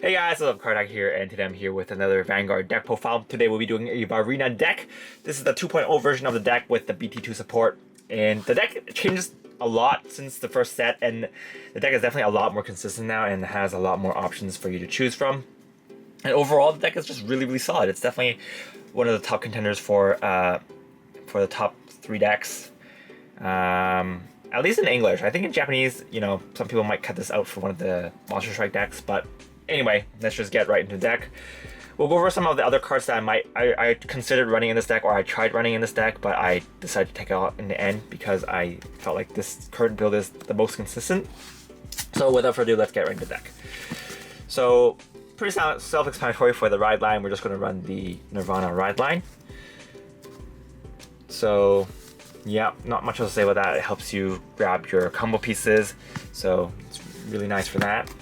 Hey guys, what's up? CardOtakuDesu here, and today I'm here with another Vanguard deck profile. Today we'll be doing a Vairina deck. This is the 2.0 version of the deck with the BT2 support, and the deck changes a lot since the first set, and the deck is definitely a lot more consistent now and has a lot more options for you to choose from. And overall, the deck is just really solid. It's definitely one of the top contenders for the top 3 decks. At least in English. I think in Japanese, you know, some people might cut this out for one of the Monster Strike decks, but anyway, let's just get right into the deck. We'll go over some of the other cards that I considered running in this deck, or I tried running in this deck, but I decided to take it out in the end because I felt like this current build is the most consistent. So without further ado, let's get right into the deck. So pretty self-explanatory for the ride line. We're just going to run the Nirvana ride line. So yeah, not much else to say about that. It helps you grab your combo pieces, so it's really nice for that.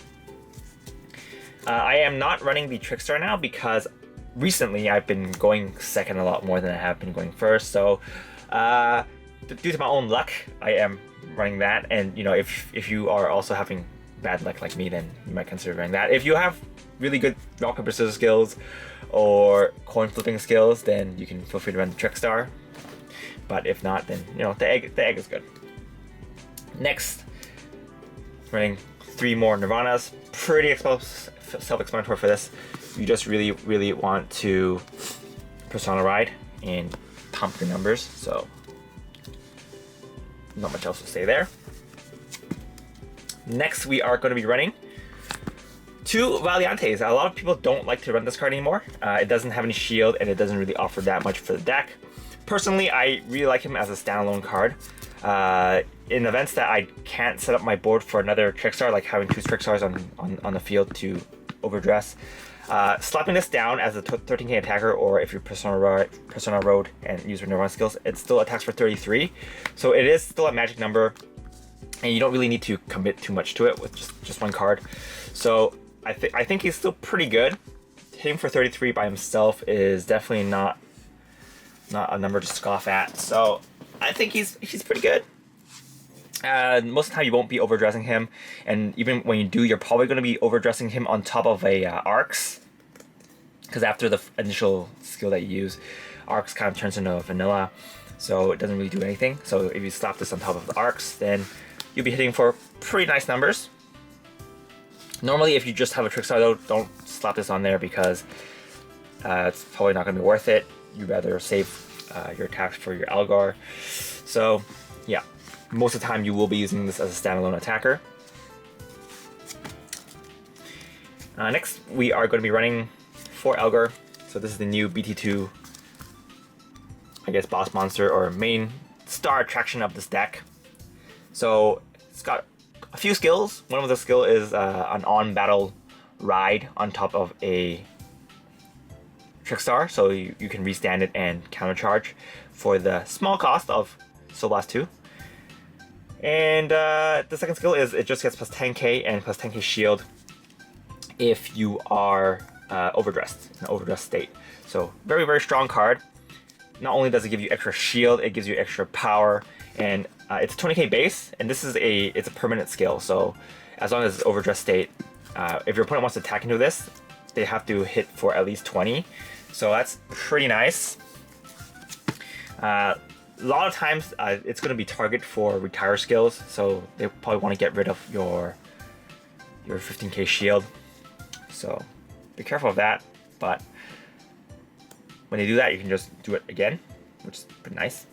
I am not running the Trickstar now because recently I've been going second a lot more than I have been going first. So due to my own luck, I am running that. And you know, if you are also having bad luck like me, then you might consider running that. If you have really good rock paper scissors skills or coin flipping skills, then you can feel free to run the Trickstar. But if not, then you know the egg is good. Next, running 3 more Nirvanas. Pretty self-explanatory for this. You just really want to Persona Ride and pump your numbers. So not much else to say there. Next, we are going to be running 2 Valiantes. A lot of people don't like to run this card anymore. It doesn't have any shield and it doesn't really offer that much for the deck. Personally, I really like him as a standalone card. In events that I can't set up my board for another Trickstar, like having 2 Trickstars on the field to overdress, slapping this down as a 13k attacker, or if you're Persona Road and use your Nirvana skills, it still attacks for 33. So it is still a magic number, and you don't really need to commit too much to it with just 1 card. So I think he's still pretty good. Hitting for 33 by himself is definitely not a number to scoff at. So I think he's pretty good. Most of the time you won't be overdressing him, and even when you do, you're probably going to be overdressing him on top of a Arcs, because after the initial skill that you use, Arcs kind of turns into vanilla, so it doesn't really do anything. So if you slap this on top of the Arcs, then you'll be hitting for pretty nice numbers. Normally, if you just have a Trickstar though, don't slap this on there because it's probably not going to be worth it. You'd rather save your attacks for your Algar. So yeah, most of the time you will be using this as a standalone attacker. Next, we are going to be running 4 Algar. So this is the new BT2, I guess, boss monster or main star attraction of this deck. So it's got a few skills. One of the skill is an on-battle ride on top of a Trickstar, so you can restand it and countercharge for the small cost of Soul Blast 2. And the second skill is it just gets plus 10k and plus 10k shield if you are overdressed, in an overdressed state. So very strong card. Not only does it give you extra shield, it gives you extra power, and it's a 20k base, and this is it's a permanent skill. So as long as it's overdressed state, if your opponent wants to attack into this, they have to hit for at least 20. So that's pretty nice. A lot of times it's going to be target for retire skills, so they probably want to get rid of your 15k shield. So be careful of that, but when they do that, you can just do it again, which is pretty nice.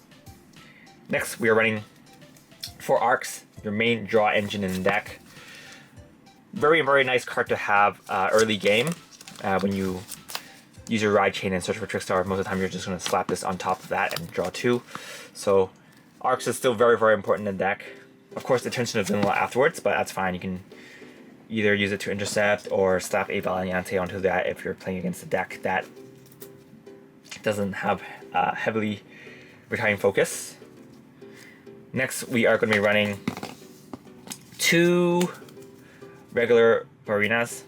Next, we are running 4 Arcs, your main draw engine in the deck. Very nice card to have early game when you use your ride chain and search for Trickstar. Most of the time you're just going to slap this on top of that and draw 2. So Arcs is still very important in the deck. Of course it turns into vanilla afterwards, but that's fine. You can either use it to intercept or slap a Valiante onto that if you're playing against a deck that doesn't have heavily retiring focus. Next, we are going to be running 2 regular Vairinas.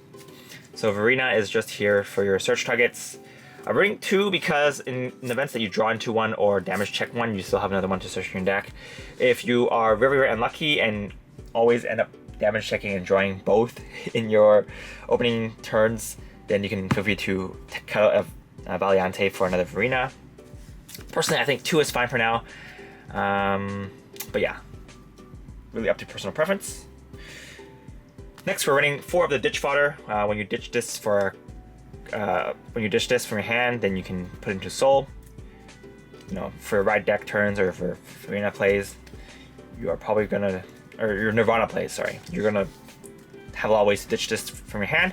So Vairina is just here for your search targets. I'm running 2 because in events that you draw into 1 or damage check 1, you still have another one to search in your deck. If you are very unlucky and always end up damage checking and drawing both in your opening turns, then you can feel free to cut out a Valiante for another Vairina. Personally, I think 2 is fine for now. But yeah, really up to personal preference. Next, we're running 4 of the ditch fodder. When you ditch this from your hand, then you can put it into soul. You know, for ride deck turns or for Vairina plays, you are probably gonna, or your Nirvana plays, sorry, you're gonna have a lot of ways to ditch this from your hand.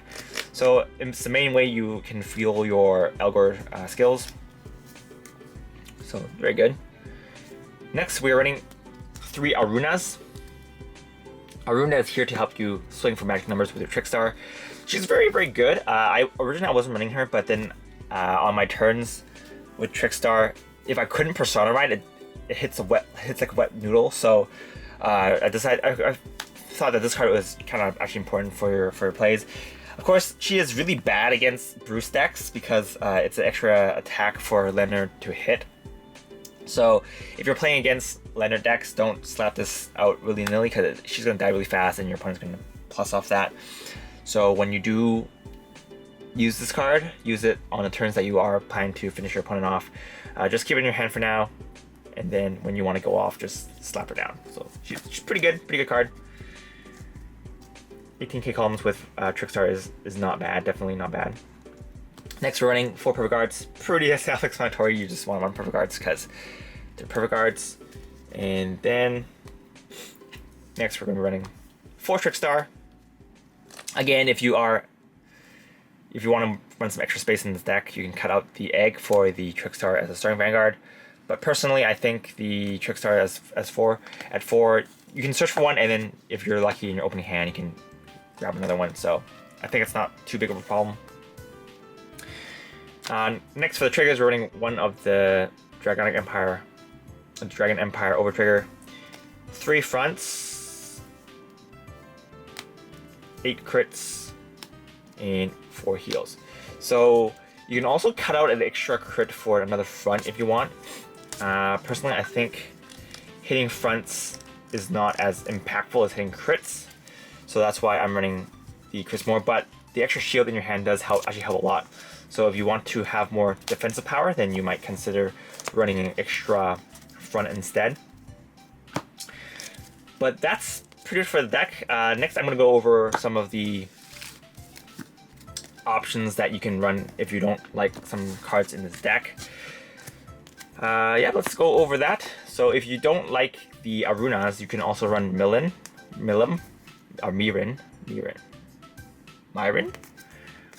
So it's the main way you can fuel your Elger skills. So very good. Next, we are running 3 Arunas. Aruna is here to help you swing for magic numbers with your Trickstar. She's very, very good. Originally I wasn't running her, but then on my turns with Trickstar, if I couldn't Persona Ride, it hits like a wet noodle. So I thought that this card was kind of actually important for your plays. Of course, she is really bad against Bruce decks because it's an extra attack for Leonard to hit. So if you're playing against Leonard decks, don't slap this out willy-nilly because she's going to die really fast and your opponent's going to plus off that. So when you do use this card, use it on the turns that you are planning to finish your opponent off. Just keep it in your hand for now, and then when you want to go off, just slap her down. So she's pretty good card. 18k columns with Trickstar is not bad, definitely not bad. Next, we're running 4 Perfect Guards. Pretty self-explanatory. You just want to run Perfect Guards because they're Perfect Guards. And then next, we're going to be running 4 Trickstar. Again, if you want to run some extra space in this deck, you can cut out the egg for the Trickstar as a starting Vanguard. But personally, I think the Trickstar at 4, you can search for one, and then if you're lucky in your opening hand, you can grab another one. So I think it's not too big of a problem. Next for the triggers, we're running 1 of the Dragon Empire overtrigger. 3 fronts, 8 crits, and 4 heals. So you can also cut out an extra crit for another front if you want. Personally, I think hitting fronts is not as impactful as hitting crits. So that's why I'm running the crits more, but the extra shield in your hand does actually help a lot. So if you want to have more defensive power, then you might consider running an extra front instead. But that's pretty good for the deck. Next, I'm going to go over some of the options that you can run if you don't like some cards in this deck. Yeah, let's go over that. So if you don't like the Arunas, you can also run Mirin,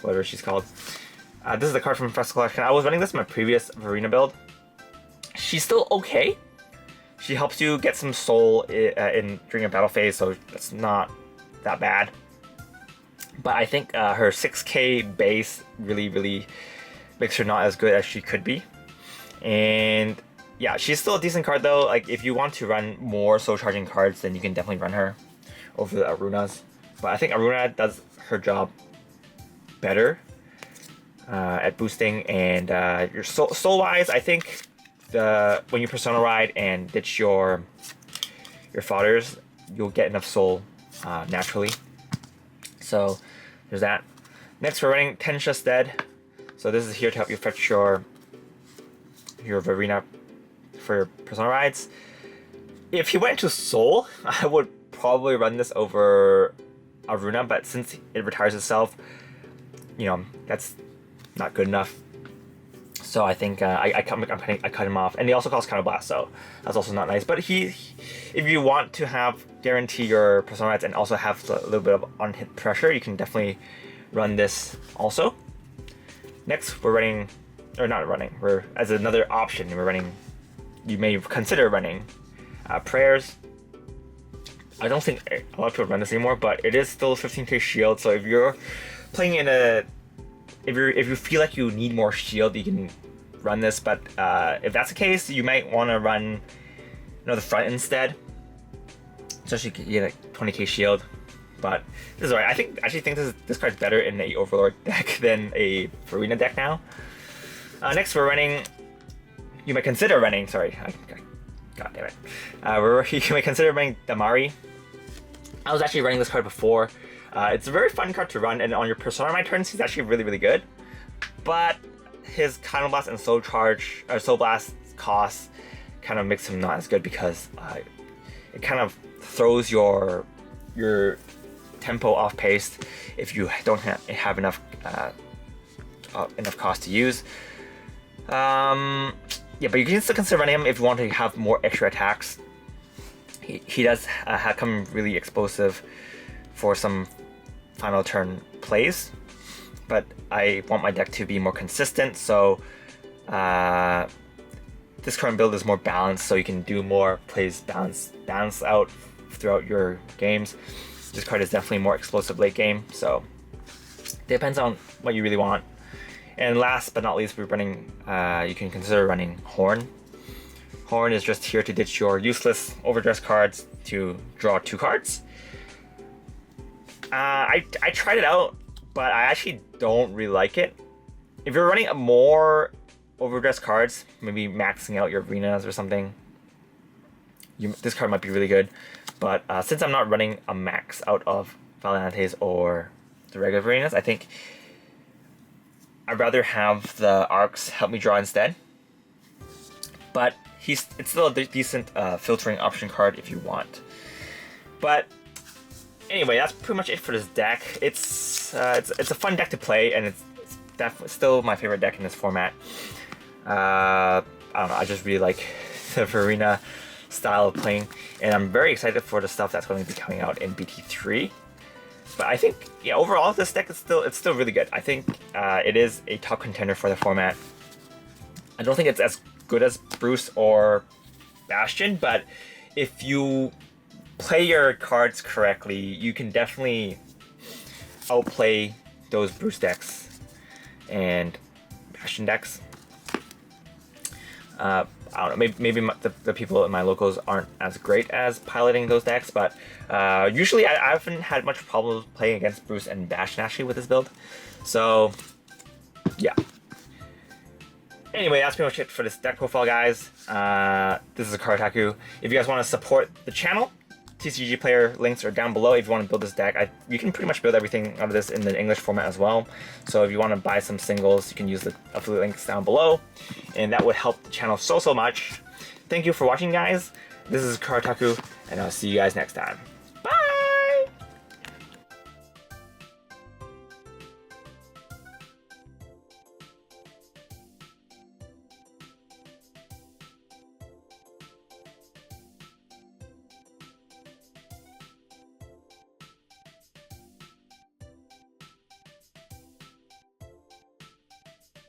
whatever she's called. This is the card from Festival Collection. I was running this in my previous Vairina build. She's still okay. She helps you get some soul during a battle phase, so that's not that bad. But I think her 6k base really makes her not as good as she could be. And yeah, she's still a decent card though. Like if you want to run more soul charging cards, then you can definitely run her over the Arunas. But I think Aruna does her job better at boosting, and your soul wise, I think when you Persona Ride and ditch your fodders, you'll get enough soul naturally. So there's that. Next, we're running Tensha's Dead. So this is here to help you fetch your Vairina for your Persona Rides. If you went to Soul, I would probably run this over Aruna, but since it retires itself, you know, that's not good enough. So I think I cut him off, and he also calls Counterblast, so that's also not nice. But if you want to guarantee your Persona Rides and also have a little bit of on-hit pressure, you can definitely run this also. Next, we're running, or not running, as another option, you may consider running Prayers. I don't think a lot of people run this anymore, but it is still 15k shield, so if you're playing if you feel like you need more shield, you can run this. But if that's the case, you might want to run the front instead, so you get like 20k shield. But this is alright. I actually think this card's better in a Overlord deck than a Vairina deck now. Next, we're running. You might consider running. Sorry, God damn it. You might consider running Damari. I was actually running this card before. It's a very fun card to run, and on your Persona My turns, he's actually really, really good. But his Counter Blast and Soul Charge, or Soul Blast costs kind of makes him not as good because it kind of throws your tempo off pace if you don't have enough cost to use. Yeah, but you can still consider running him if you want to have more extra attacks. He does come really explosive for some final turn plays, but I want my deck to be more consistent, so this current build is more balanced, so you can do more plays balance out throughout your games. This card is definitely more explosive late game, so depends on what you really want. And last but not least, we're running. You can consider running Horn. Horn is just here to ditch your useless overdress cards to draw 2 cards. I tried it out, but I actually don't really like it. If you're running more overdress cards, maybe maxing out your Vairinas or something, this card might be really good. But since I'm not running a max out of Valiantes or the regular Vairinas, I think I'd rather have the Arcs help me draw instead. But it's still a decent filtering option card if you want. But anyway, that's pretty much it for this deck. It's a fun deck to play, and it's definitely still my favorite deck in this format. I don't know, I just really like the Vairina style of playing, and I'm very excited for the stuff that's going to be coming out in BT3. But I think, yeah, overall this deck is still really good. I think it is a top contender for the format. I don't think it's as good as Bruce or Bastion, but if you play your cards correctly, you can definitely outplay those Bruce decks and Bastion decks. I don't know, maybe the people in my locals aren't as great as piloting those decks, but usually I haven't had much problems playing against Bruce and Bastion actually with this build. So, yeah. Anyway, that's pretty much it for this deck profile, guys. This is a CardOtaku. If you guys want to support the channel, TCG player links are down below if you want to build this deck. You can pretty much build everything out of this in the English format as well. So if you want to buy some singles, you can use the affiliate links down below, and that would help the channel so much. Thank you for watching, guys. This is CardOtaku, and I'll see you guys next time.